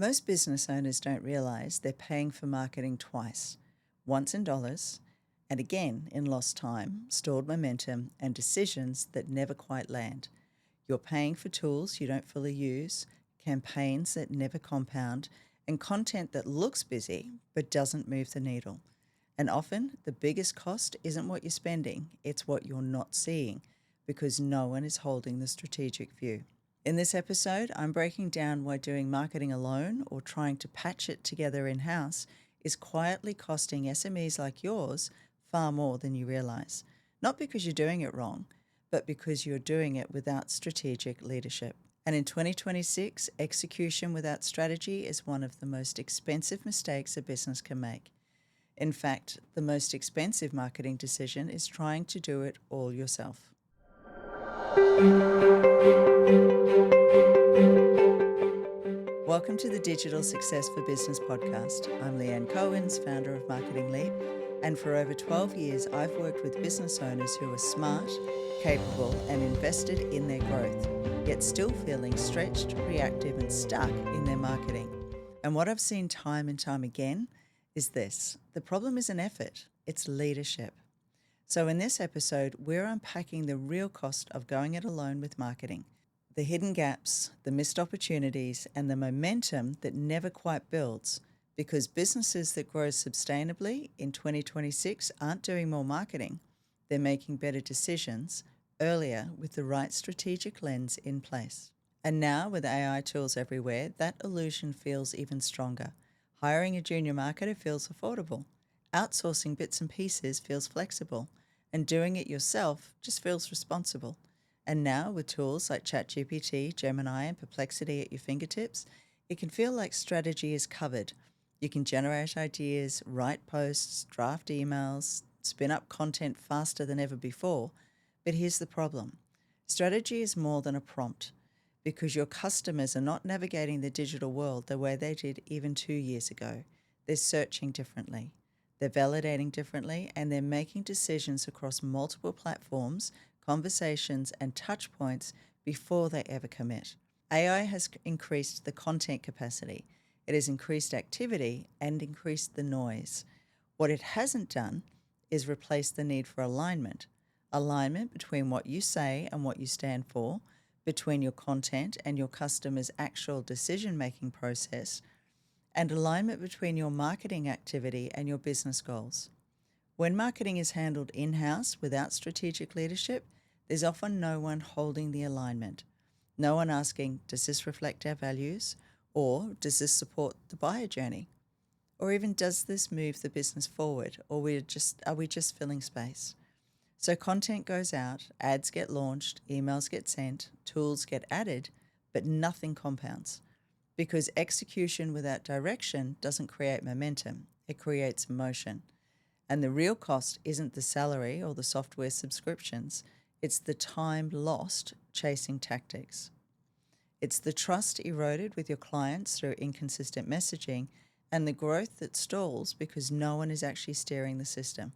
Most business owners don't realize they're paying for marketing twice, once in dollars and again in lost time, stored momentum, and decisions that never quite land. You're paying for tools you don't fully use, campaigns that never compound, and content that looks busy but doesn't move the needle. And often, the biggest cost isn't what you're spending, it's what you're not seeing, because no one is holding the strategic view. In this episode, I'm breaking down why doing marketing alone or trying to patch it together in-house is quietly costing SMEs like yours far more than you realize. Not because you're doing it wrong, but because you're doing it without strategic leadership. And in 2026, execution without strategy is one of the most expensive mistakes a business can make. In fact, the most expensive marketing decision is trying to do it all yourself. Welcome to the Digital Success for Business podcast. I'm Leanne Cohens, founder of Marketing Leap, and for over 12 years, I've worked with business owners who are smart, capable, and invested in their growth, yet still feeling stretched, reactive, and stuck in their marketing. And what I've seen time and time again is this: the problem isn't effort, it's leadership. So in this episode, we're unpacking the real cost of going it alone with marketing, the hidden gaps, the missed opportunities, and the momentum that never quite builds, because businesses that grow sustainably in 2026 aren't doing more marketing. They're making better decisions earlier with the right strategic lens in place. And now with AI tools everywhere, that illusion feels even stronger. Hiring a junior marketer feels affordable. Outsourcing bits and pieces feels flexible. And doing it yourself just feels responsible. And now with tools like ChatGPT, Gemini, and Perplexity at your fingertips, it can feel like strategy is covered. You can generate ideas, write posts, draft emails, spin up content faster than ever before. But here's the problem. Strategy is more than a prompt, because your customers are not navigating the digital world the way they did even 2 years ago. They're searching differently. They're validating differently, and they're making decisions across multiple platforms, conversations, and touch points before they ever commit. AI has increased the content capacity. It has increased activity and increased the noise. What it hasn't done is replace the need for alignment. Alignment between what you say and what you stand for, between your content and your customer's actual decision-making process, and alignment between your marketing activity and your business goals. When marketing is handled in-house without strategic leadership, there's often no one holding the alignment. No one asking, does this reflect our values? Or does this support the buyer journey? Or even, does this move the business forward? Or are we just filling space? So content goes out, ads get launched, emails get sent, tools get added, but nothing compounds. Because execution without direction doesn't create momentum, it creates motion. And the real cost isn't the salary or the software subscriptions, it's the time lost chasing tactics. It's the trust eroded with your clients through inconsistent messaging, and the growth that stalls because no one is actually steering the system.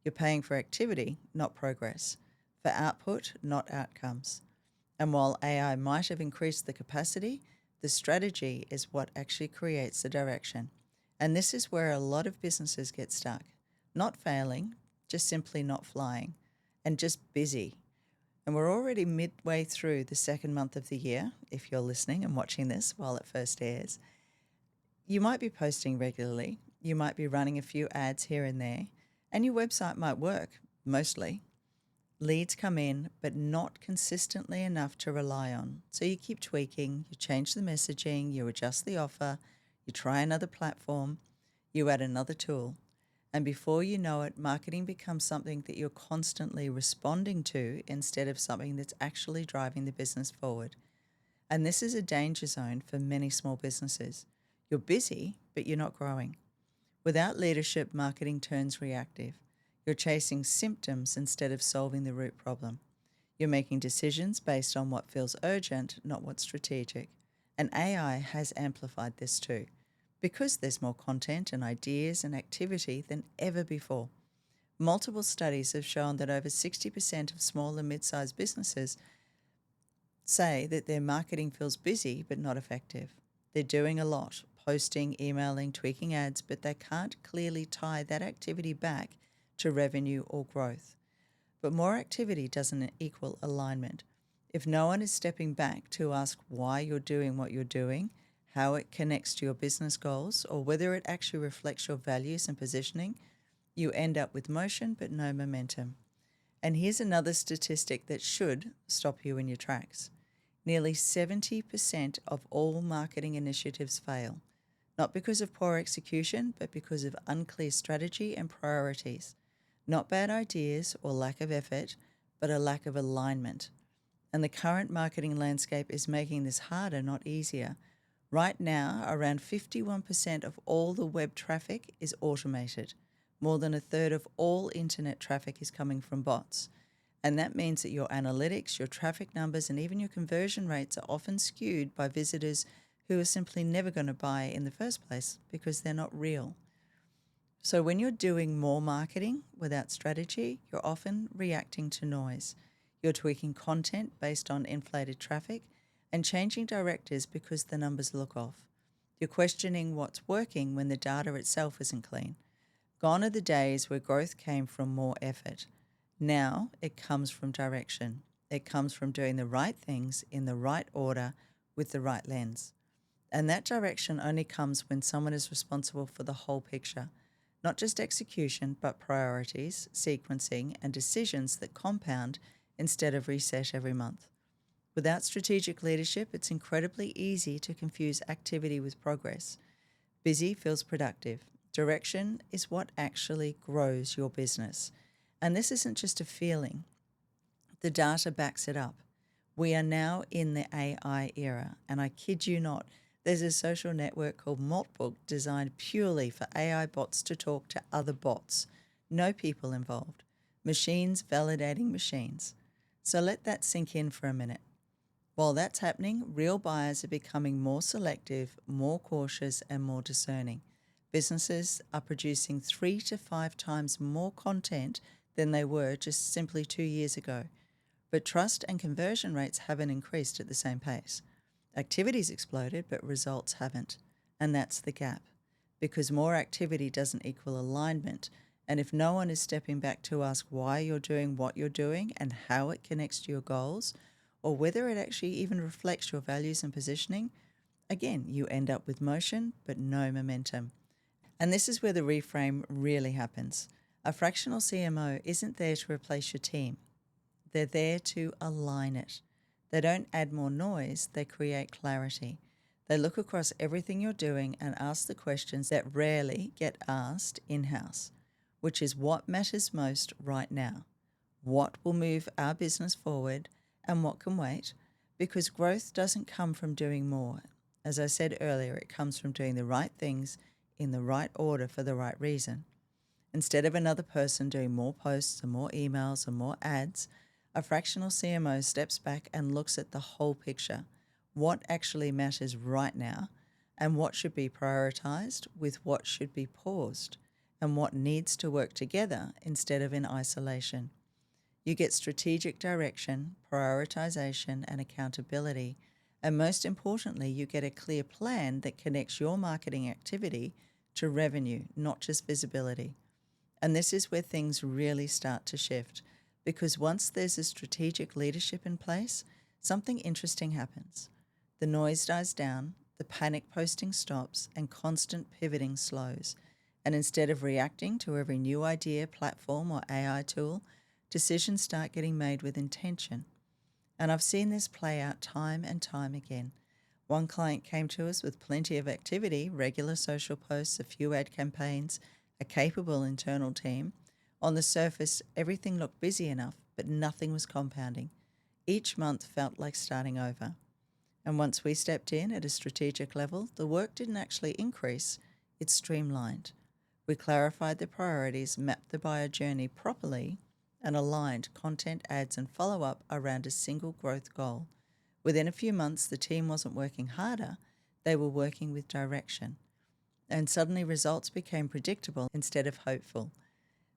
You're paying for activity, not progress, for output, not outcomes. And while AI might have increased the capacity, the strategy is what actually creates the direction. And this is where a lot of businesses get stuck. Not failing, just simply not flying, and just busy. And we're already midway through the second month of the year, if you're listening and watching this while it first airs. You might be posting regularly, you might be running a few ads here and there, and your website might work, mostly. Leads come in, but not consistently enough to rely on. So you keep tweaking, you change the messaging, you adjust the offer, you try another platform, you add another tool. And before you know it, marketing becomes something that you're constantly responding to instead of something that's actually driving the business forward. And this is a danger zone for many small businesses. You're busy, but you're not growing. Without leadership, marketing turns reactive. You're chasing symptoms instead of solving the root problem. You're making decisions based on what feels urgent, not what's strategic. And AI has amplified this too, because there's more content and ideas and activity than ever before. Multiple studies have shown that over 60% of small and mid-sized businesses say that their marketing feels busy but not effective. They're doing a lot, posting, emailing, tweaking ads, but they can't clearly tie that activity back to revenue or growth. But more activity doesn't equal alignment. If no one is stepping back to ask why you're doing what you're doing, how it connects to your business goals, or whether it actually reflects your values and positioning, you end up with motion but no momentum. And here's another statistic that should stop you in your tracks. Nearly 70% of all marketing initiatives fail, not because of poor execution, but because of unclear strategy and priorities. Not bad ideas or lack of effort, but a lack of alignment. And the current marketing landscape is making this harder, not easier. Right now, around 51% of all the web traffic is automated. More than a third of all internet traffic is coming from bots. And that means that your analytics, your traffic numbers, and even your conversion rates are often skewed by visitors who are simply never going to buy in the first place because they're not real. So when you're doing more marketing without strategy, you're often reacting to noise. You're tweaking content based on inflated traffic and changing directors because the numbers look off. You're questioning what's working when the data itself isn't clean. Gone are the days where growth came from more effort. Now it comes from direction. It comes from doing the right things in the right order with the right lens. And that direction only comes when someone is responsible for the whole picture. Not just execution, but priorities, sequencing, and decisions that compound instead of reset every month. Without strategic leadership, it's incredibly easy to confuse activity with progress. Busy feels productive. Direction is what actually grows your business. And this isn't just a feeling. The data backs it up. We are now in the AI era, and I kid you not, there's a social network called Maltbook designed purely for AI bots to talk to other bots. No people involved. Machines validating machines. So let that sink in for a minute. While that's happening, real buyers are becoming more selective, more cautious, and more discerning. Businesses are producing 3 to 5 times more content than they were just simply 2 years ago. But trust and conversion rates haven't increased at the same pace. Activity's exploded, but results haven't. And that's the gap. Because more activity doesn't equal alignment. And if no one is stepping back to ask why you're doing what you're doing and how it connects to your goals, or whether it actually even reflects your values and positioning, again, you end up with motion, but no momentum. And this is where the reframe really happens. A fractional CMO isn't there to replace your team. They're there to align it. They don't add more noise, they create clarity. They look across everything you're doing and ask the questions that rarely get asked in-house, which is what matters most right now, what will move our business forward, and what can wait, because growth doesn't come from doing more. As I said earlier, it comes from doing the right things in the right order for the right reason. Instead of another person doing more posts and more emails and more ads, a fractional CMO steps back and looks at the whole picture, what actually matters right now, and what should be prioritized with what should be paused, and what needs to work together instead of in isolation. You get strategic direction, prioritization, and accountability, and most importantly, you get a clear plan that connects your marketing activity to revenue, not just visibility. And this is where things really start to shift. Because once there's a strategic leadership in place, something interesting happens. The noise dies down, the panic posting stops, and constant pivoting slows. And instead of reacting to every new idea, platform, or AI tool, decisions start getting made with intention. And I've seen this play out time and time again. One client came to us with plenty of activity, regular social posts, a few ad campaigns, a capable internal team. On the surface, everything looked busy enough, but nothing was compounding. Each month felt like starting over. And once we stepped in at a strategic level, the work didn't actually increase, it streamlined. We clarified the priorities, mapped the buyer journey properly, and aligned content, ads, and follow-up around a single growth goal. Within a few months, the team wasn't working harder, they were working with direction. And suddenly results became predictable instead of hopeful.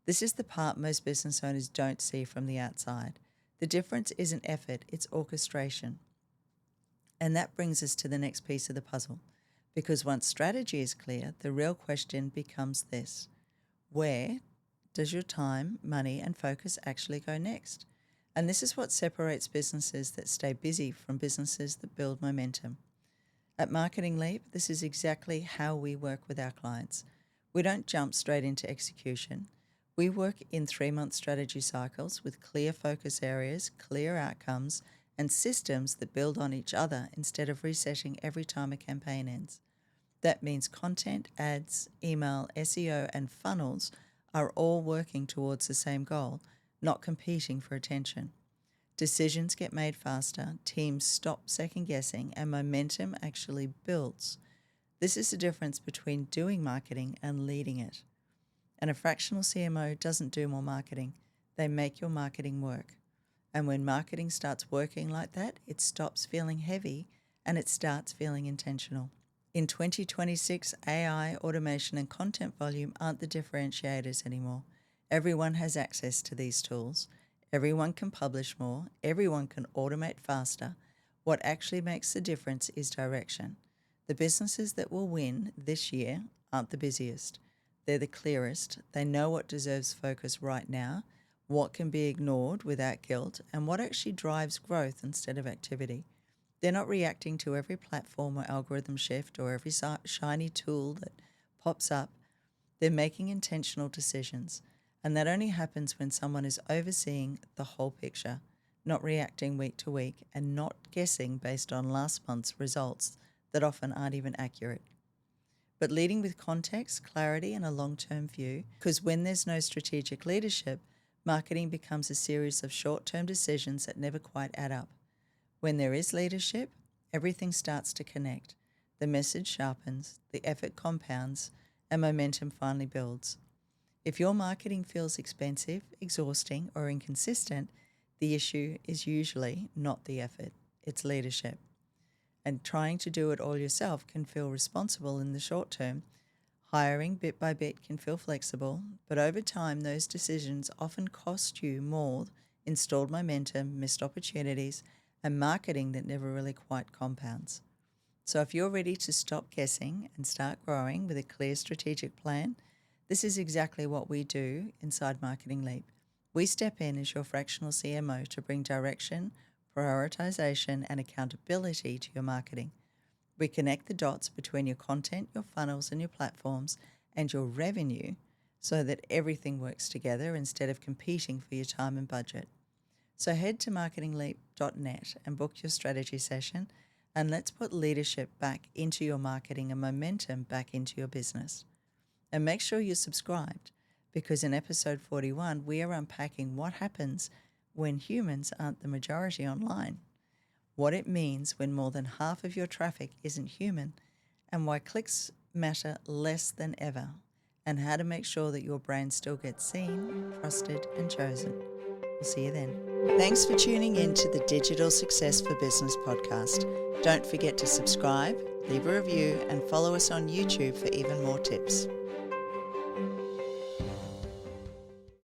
This is the part most business owners don't see from the outside. The difference isn't effort, it's orchestration. And that brings us to the next piece of the puzzle. Because once strategy is clear, the real question becomes this: where does your time, money, and focus actually go next? And this is what separates businesses that stay busy from businesses that build momentum. At Marketing Leap, this is exactly how we work with our clients. We don't jump straight into execution. We work in 3-month strategy cycles with clear focus areas, clear outcomes, and systems that build on each other instead of resetting every time a campaign ends. That means content, ads, email, SEO, and funnels are all working towards the same goal, not competing for attention. Decisions get made faster, teams stop second-guessing, and momentum actually builds. This is the difference between doing marketing and leading it. And a fractional CMO doesn't do more marketing. They make your marketing work. And when marketing starts working like that, it stops feeling heavy and it starts feeling intentional. In 2026, AI, automation, and content volume aren't the differentiators anymore. Everyone has access to these tools. Everyone can publish more. Everyone can automate faster. What actually makes the difference is direction. The businesses that will win this year aren't the busiest. They're the clearest. They know what deserves focus right now, what can be ignored without guilt, and what actually drives growth instead of activity. They're not reacting to every platform or algorithm shift or every shiny tool that pops up. They're making intentional decisions. And that only happens when someone is overseeing the whole picture, not reacting week to week and not guessing based on last month's results that often aren't even accurate. But leading with context, clarity, and a long-term view, because when there's no strategic leadership, marketing becomes a series of short-term decisions that never quite add up. When there is leadership, everything starts to connect. The message sharpens, the effort compounds, and momentum finally builds. If your marketing feels expensive, exhausting, or inconsistent, the issue is usually not the effort, it's leadership. And trying to do it all yourself can feel responsible in the short term. Hiring bit by bit can feel flexible, but over time those decisions often cost you more in stalled momentum, missed opportunities, and marketing that never really quite compounds. So if you're ready to stop guessing and start growing with a clear strategic plan, this is exactly what we do inside Marketing Leap. We step in as your fractional CMO to bring direction, prioritization, and accountability to your marketing. We connect the dots between your content, your funnels, and your platforms, and your revenue so that everything works together instead of competing for your time and budget. So head to marketingleap.net and book your strategy session, and let's put leadership back into your marketing and momentum back into your business. And make sure you're subscribed, because in episode 41, we are unpacking what happens when humans aren't the majority online, what it means when more than half of your traffic isn't human, and why clicks matter less than ever, and how to make sure that your brand still gets seen, trusted, and chosen. We'll see you then. Thanks for tuning in to the Digital Success for Business podcast. Don't forget to subscribe, leave a review, and follow us on YouTube for even more tips.